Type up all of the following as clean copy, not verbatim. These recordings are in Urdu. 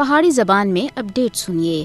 پہاڑی زبان میں اپڈیٹ سنیے۔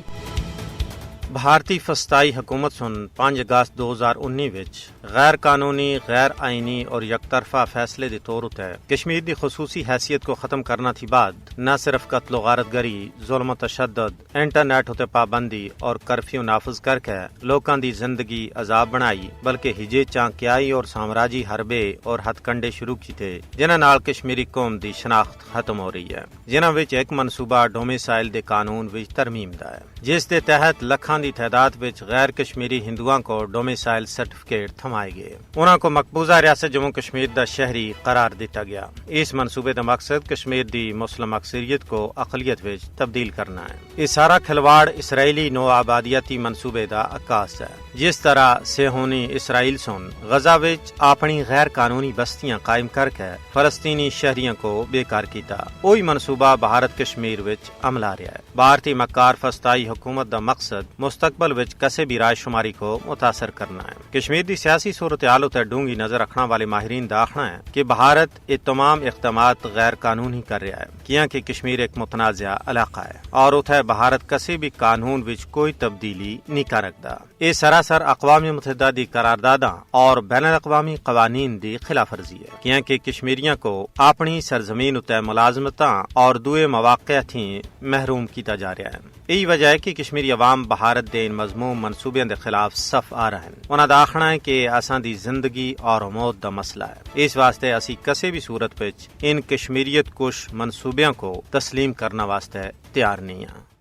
بھارتی فسطائی حکومت سن 5 اگست 2019 وچ غیر قانونی، غیر آئینی اور یک طرفہ فیصلے دے طور تے کشمیر دی خصوصی حیثیت کو ختم کرنا تھی بعد نہ صرف قتل و غارت گری، ظلم و تشدد، انٹرنیٹ ہوتے پابندی اور کرفیو نافذ کر کے لوکاں دی زندگی عذاب بنائی، بلکہ ہجے چانکیائی اور سامراجی حربے اور ہتھ کنڈے شروع کیتے جنہاں نال کشمیری قوم دی شناخت ختم ہو رہی ہے، جنہاں وچ ایک منصوبہ ڈومیسائل دے قانون وچ ترمیم دا ہے جس دے تحت لکھاں دی تعداد وچ غیر کشمیری ہندوؤں کو ڈومیسائل سرٹیفکیٹ تھمائے گئے، انہاں کو مقبوضہ ریاست جموں کشمیر دا شہری قرار دیتا گیا۔ اس منصوبے دا مقصد کشمیر دی مسلم اکثریت کو اقلیت وچ تبدیل کرنا ہے۔ یہ سارا کھلواڑ اسرائیلی نو آبادیاتی منصوبے دا عکاس ہے، جس طرح صہیونی اسرائیل سن غزہ وچ اپنی غیر قانونی بستیاں قائم کر کے فلسطینی شہریوں کو بیکار کیتا، وہی منصوبہ بھارت کشمیر وچ عمل آ رہا ہے۔ بھارتی مکار فسطائی حکومت دا مقصد مستقبل وچ کسے بھی رائے شماری کو متاثر کرنا ہے۔ کشمیر دی سیاسی صورتحال تے ڈونگی نظر رکھنا والے ماہرین دا آخنا ہے کہ بھارت یہ تمام اقدامات غیر قانونی کر رہا ہے، کیونکہ کشمیر ایک متنازع علاقہ ہے اور اتھے بھارت کسی بھی قانون وچ کوئی تبدیلی نہیں کر رکھتا۔ یہ سراسر اقوام متحدہ دی قرارداداں اور بین الاقوامی قوانین دی خلاف ورزی ہے، کیونکہ کشمیریوں کو اپنی سرزمین تے ملازمتاں اور دوئے مواقع تھی محروم کیتا جا رہا ہے۔ یہی وجہ ہے کہ کشمیری عوام بھارت دے ان مضموم منصوبیاں دے خلاف صف آ رہے ہیں۔ انہاں دا آخنا ہے کہ اساں دی زندگی اور موت دا مسئلہ ہے، اس واسطے اسی کسی بھی صورت وچ ان کشمیریت کش منصوبیاں کو تسلیم کرنا واسطے تیار نہیں ہیں۔